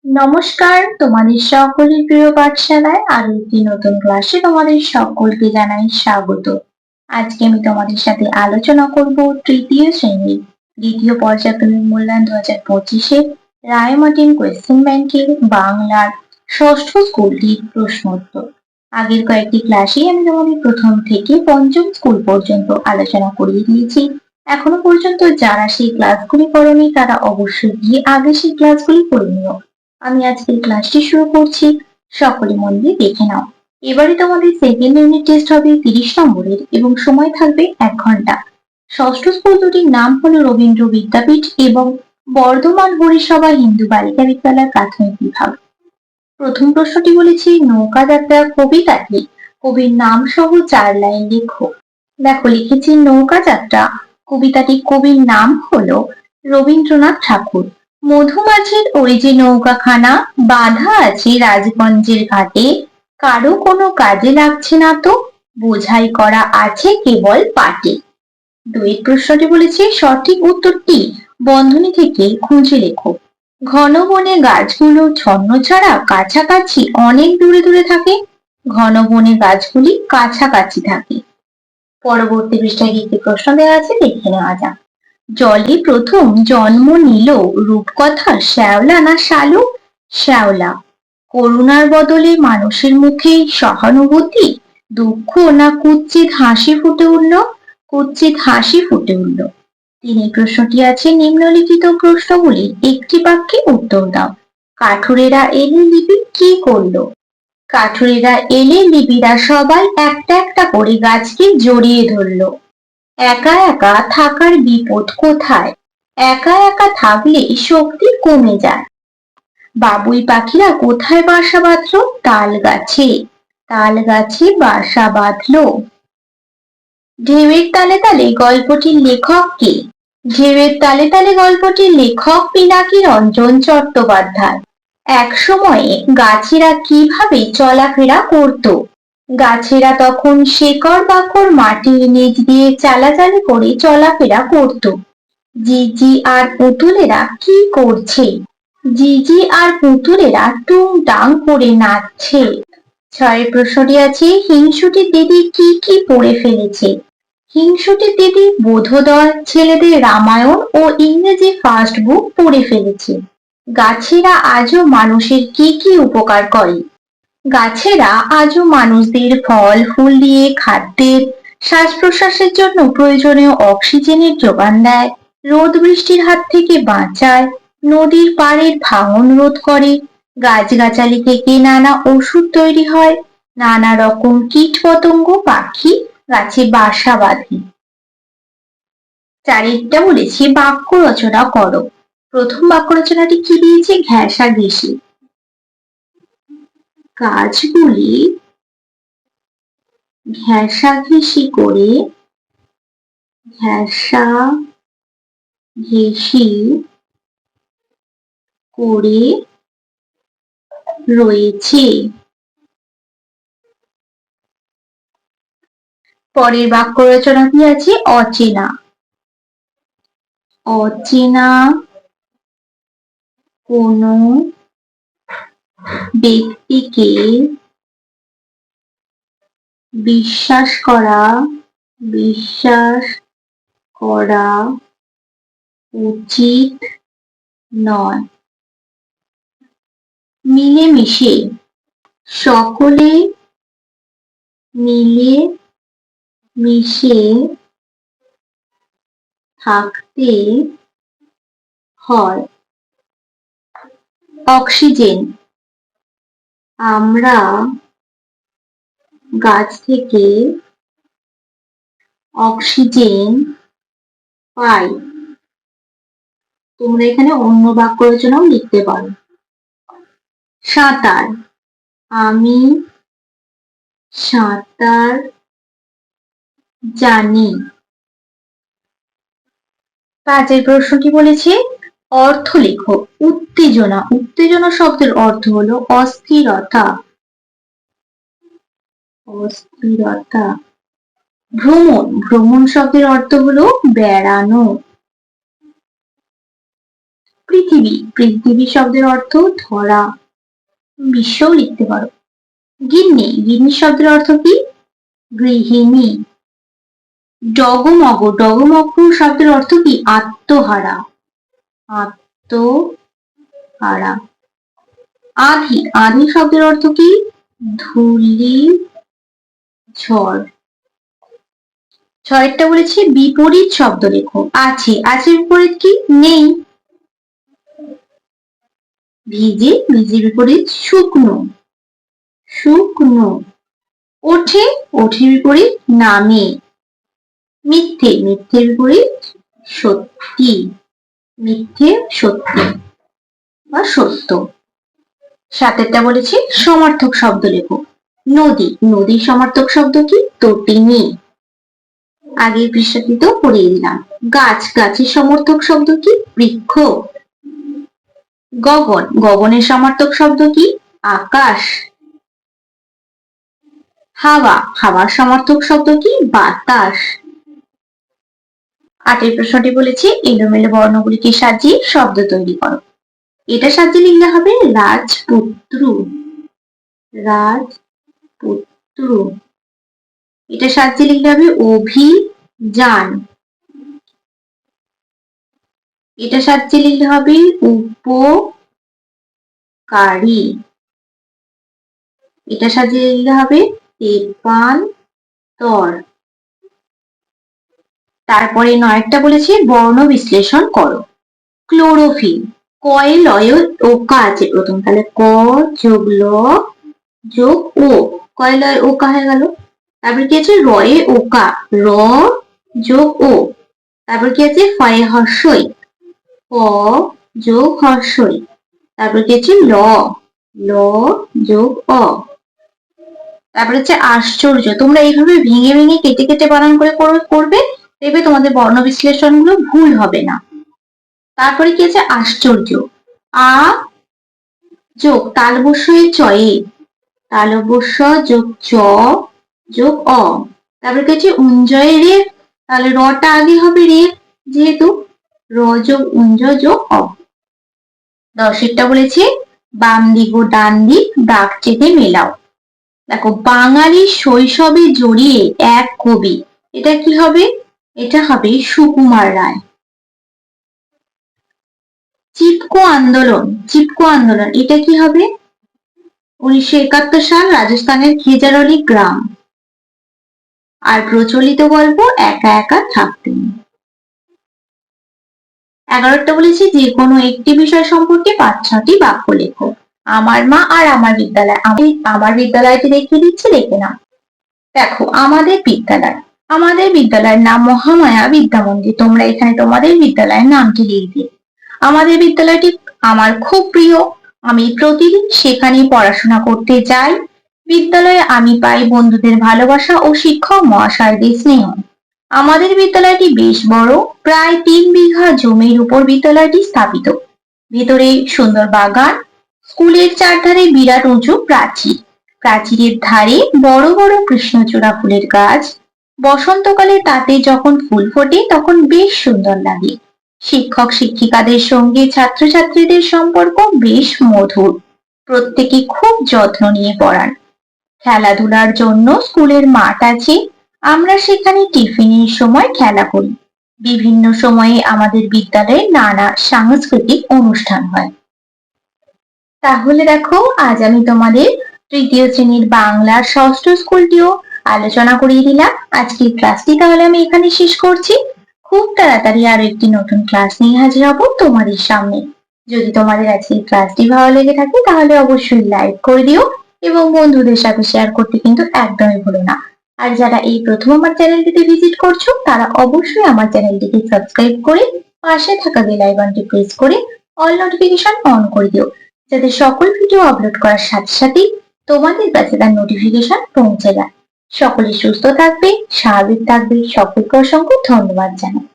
নমস্কার, তোমাদের সকলের প্রিয় পাঠশালায় আরো একটি নতুন ক্লাসে তোমাদের সকলকে জানাই স্বাগত। আজকে আমি তোমাদের সাথে আলোচনা করব তৃতীয় শ্রেণীর দ্বিতীয় পর্যায়ক্রমিক মূল্যায়ন 2025-এর রায়মার্টিন কোয়েশ্চেন ব্যাংকের বাংলার ষষ্ঠ স্কুলটির প্রশ্নোত্তর। আগের কয়েকটি ক্লাসেই আমি তোমাদের প্রথম থেকে পঞ্চম স্কুল পর্যন্ত আলোচনা করিয়ে দিয়েছি। এখনো পর্যন্ত যারা সেই ক্লাসগুলি করোনি তারা অবশ্যই গিয়ে আগে সেই ক্লাসগুলি করে নিও। আমি আজকের ক্লাসটি শুরু করছি, সকলে মন দিয়ে দেখে নাও। এবারে তোমাদের সেকেন্ড ইউনিট টেস্ট হবে 30 নম্বরের এবং সময় থাকবে 1 ঘন্টা। ষষ্ঠ স্কুল দুটির নাম হলো রবীন্দ্র বিদ্যাপীঠ এবং বর্ধমান হরিসভা হিন্দু বালিকা বিদ্যালয় প্রাথমিক বিভাগ। প্রথম প্রশ্নটি বলেছি নৌকা যাত্রা কবিতাটি কবির নাম সহ 4 লাইন লেখো। দেখো লিখেছি নৌকা যাত্রা কবিতাটি কবির নাম হলো রবীন্দ্রনাথ ঠাকুর। মধুমাছির ওই যে নৌকাখানা বাঁধা আছে রাজগঞ্জের ঘাটে, কারো কোনো কাজে লাগছে না তো, বোঝাই করা আছে কেবল পাটে। দুই প্রশ্নটি বলেছে সঠিক উত্তরটি বন্ধনী থেকে খুঁজে লেখো। ঘন বনে গাছগুলো ছন্ন ছাড়া কাছাকাছি অনেক দূরে দূরে থাকে। ঘন বনে গাছগুলি কাছাকাছি থাকে। পরবর্তী পৃষ্ঠায় কি প্রশ্ন দেওয়া আছে দেখে নেওয়া যাক। জলে প্রথম জন্ম নিল রূপকথা শ্যাওলা না শালু? শ্যাওলা। করুণার বদলে মানুষের মুখে সহানুভূতি, দুঃখ না কুৎসিত হাসি ফুটে উঠল? কুৎসিত হাসি ফুটে উঠল। তিনি প্রশ্নটি আছে নিম্নলিখিত প্রশ্নগুলির একটি বাক্যে উত্তর দাও। কাঠুরেরা এলে লিপি কি করলো? কাঠুরেরা এলে লিপিরা সবাই একটা একটা করে গাছকে জড়িয়ে ধরলো। একা একা থাকার বিপদ কোথায়? একা একা থাকলে শক্তি কমে যায়। বাবুই পাখিরা কোথায় বাসা বাঁধলো? তাল গাছে। তাল গাছে বাসা বাঁধলো। ঢেউয়ের তালে তালে গল্পটির লেখক কে? ঢেউয়ের তালে তালে গল্পটির লেখক পিনাকি রঞ্জন চট্টোপাধ্যায়। এক সময়ে গাছেরা কিভাবে চলাফেরা করত? গাছেরা তখন শেকড় বাকড় মাটির নিচ দিয়ে চালাচালি করে চলাফেরা করত। জিজি আর পুতুলেরা কি করছে? জিজি আর পুতুলেরা টুংটাং করে নাচছে। 6 প্রশ্নটি আছে হিংসুটির দিদি কি কি পড়ে ফেলেছে? হিংসুটির দিদি বোধোদয়, ছেলেদের রামায়ণ ও ইংরেজি ফার্স্ট বুক পড়ে ফেলেছে। গাছেরা আজও মানুষের কি কি উপকার করে? গাছেরা আজও মানুষদের ফল ফুল দিয়ে খাদ্যের, শ্বাস প্রশ্বাসের জন্য প্রয়োজনীয় অক্সিজেনের যোগান দেয়, রোদ বৃষ্টির হাত থেকে বাঁচায়, নদীর পাড়ের ভাঙন রোধ করে, গাছগাছালি থেকে নানা ওষুধ তৈরি হয়, নানা রকম কীট পতঙ্গ পাখি গাছে বাসা বাঁধে। চারিটা বলেছি বাক্য রচনা করো। প্রথম বাক্য রচনাটি কি দিয়েছে? ঘেঁষাঘেঁষি। গাছগুলি ঘেঁষাঘেঁষি করে ঘেঁষাঘেঁষি করে রয়েছে। পরের বাক্য রচনা কি আছে? অচেনা। অচেনা কোনো ব্যক্তিকে বিশ্বাস করা উচিত নয়। মিলেমিশে। সকলে মিলে মিশে থাকতে হয়। অক্সিজেন। আমরা গাছ থেকে অক্সিজেন পাই। তোমরা এখানে অন্য বাক্য রচনাও লিখতে পারো। সাঁতার। আমি সাঁতার জানি। পাঁচের প্রশ্নটি বলেছে অর্থ লেখো। উত্তেজনা। উত্তেজনা শব্দের অর্থ হলো অস্থিরতা। অস্থিরতা। ভ্রমণ। ভ্রমণ শব্দের অর্থ হলো বেড়ানো। পৃথিবী, পৃথিবী শব্দের অর্থ ধরা, বিশ্বও লিখতে পারো। গিন্নি, গিন্নি শব্দের অর্থ কি? গৃহিণী। ডগমগ, ডগমগ শব্দের অর্থ কি? আত্মহারা, আত্মহারা। আধি, আধি শব্দের অর্থ কি? ধূলি ঝড়। ছয়টা বলেছি বিপরীত শব্দ লেখো। আছে, আছে বিপরীত কি? নেই। ভিজে, ভিজে বিপরীত শুকনো, শুকনো। ওঠে, ওঠে বিপরীত নামে। মিথ্যে, মিথ্যে বিপরীত সত্যি, মিথ্যে সত্যি বা সত্য। সাতেরটা বলেছি সমার্থক শব্দ লেখো। নদী, নদীর সমার্থক শব্দ কি? তটিনী। আগের পৃষ্ঠাটিতেও পড়িয়ে দিলাম। গাছ, গাছের সমর্থক শব্দ কি? বৃক্ষ। গগন, গগনের সমার্থক শব্দ কি? আকাশ। হাওয়া, হাওয়ার সমার্থক শব্দ কি? বাতাস। আটের প্রশ্নটি বলেছি এলোমেলো বর্ণগুলিকে সাজিয়ে শব্দ তৈরি করো। এটা সাজিয়ে লিখলে হবে রাজপুত্র, রাজপুত্র। এটা সাজিয়ে লিখলে হবে অভিযান। এটা সাজিয়ে লিখলে হবে উপকারী। এটা সাজিয়ে লিখলে হবে তেপান্তর। তারপরে নয়টা বলেছে বর্ণ বিশ্লেষণ করো। ক্লোরোফিল, কয়ে লয় ওকা আছে প্রথম, তাহলে ক যোগ ল যোগ ও, কয়ে লয় ওকা হয়ে গেল। তারপর কি আছে? রয়ে ওকা, র যোগ ও। তারপর কি আছে? ফয়ে হর্ষই, প যোগ হর্ষই। তারপর কি আছে? ল, ল যোগ অ। তারপর হচ্ছে আশ্চর্য। তোমরা এইভাবে ভেঙে ভেঙে কেটে কেটে বানান করে করবে, দেখবে তোমাদের বর্ণ বিশ্লেষণ গুলো ভুল হবে না। তারপরে কি আছে? আশ্চর্য, আ যোগ তালবস্যই চয়ে, তালবস্য যোগ চ যোগ অ। তারপরে কি আছে? উঞ্জয় রে, তাহলে রটা আগে হবে রে, যেহেতু র যোগ উঞ্জ যোগ অ। দশেরটা বলেছে বাম দিক ও ডান দিক দাগ চেপে মেলাও। দেখো, বাঙালি শৈশবে জড়িয়ে এক কবি, এটা কি হবে? এটা হবে সুকুমার রায়। চিপকো আন্দোলন, চিপকো আন্দোলন এটা কি হবে? 1971 সাল রাজস্থানের খেজারলি গ্রাম। আর প্রচলিত গল্প একা একা থাকতেন। 11টা বলেছি যে কোনো একটি বিষয় সম্পর্কে 5-6টি বাক্য লেখো। আমার মা আর আমার বিদ্যালয়, আমি আমার বিদ্যালয়টি দেখিয়ে দিচ্ছি, দেখে নাও। দেখো, আমাদের বিদ্যালয়, আমাদের বিদ্যালয়ের নাম মহামায়া বিদ্যা মন্দির। তোমরা এখানে তোমাদের বিদ্যালয়ের নামটি লিখবে। আমাদের বিদ্যালয়টি আমার খুব প্রিয়, আমি প্রতিদিন সেখানে পড়াশোনা করতে যাই। বিদ্যালয়ে আমি পাই বন্ধুদের ভালোবাসা ও শিক্ষক মহাশয়দের স্নেহ। আমাদের বিদ্যালয়টি বেশ বড়, প্রায় 3 বিঘা জমির উপর বিদ্যালয়টি স্থাপিত। ভেতরে সুন্দর বাগান, স্কুলের চারধারে বিরাট উঁচু প্রাচীর, প্রাচীরের ধারে বড় বড় কৃষ্ণচূড়া ফুলের গাছ। বসন্তকালে তাতে যখন ফুল ফোটে তখন বেশ সুন্দর লাগে। শিক্ষক শিক্ষিকাদের সঙ্গে ছাত্রছাত্রীদের সম্পর্ক বেশ মধুর, প্রত্যেকে খুব যত্ন নিয়ে পড়ান। খেলাধুলার জন্য স্কুলের মাঠ আছে, আমরা সেখানে টিফিনের সময় খেলা করি। বিভিন্ন সময়ে আমাদের বিদ্যালয়ে নানা সাংস্কৃতিক অনুষ্ঠান হয়। তাহলে দেখো, আজ আমি তোমাদের তৃতীয় শ্রেণীর বাংলার ষষ্ঠ স্কুলটিও আলোচনা করিয়ে দিলাম। আজকের ক্লাসটি তাহলে আমি এখানে শেষ করছি। খুব তাড়াতাড়ি আরো একটি নতুন ক্লাস নিয়ে হাজির হব তোমাদের সামনে। যদি তোমাদের আজকের ক্লাসটি ভালো লেগে থাকে তাহলে অবশ্যই লাইক করে দিও এবং বন্ধুদের সাথে শেয়ার করতে কিন্তু একদমই ভুলো না। আর যারা এই প্রথম আমার চ্যানেলটিতে ভিজিট করছো তারা অবশ্যই আমার চ্যানেলটিকে সাবস্ক্রাইব করে পাশে থাকা বেল আইকনটি প্রেস করে অল নোটিফিকেশন অন করে দিও, যাতে সকল ভিডিও আপলোড করার সাথে সাথেই তোমাদের কাছে তার নোটিফিকেশন পৌঁছে যায়। সকলে সুস্থ থাকবে, স্বাভাবিক থাকবে। সকলকে অসংখ্য ধন্যবাদ জানাই।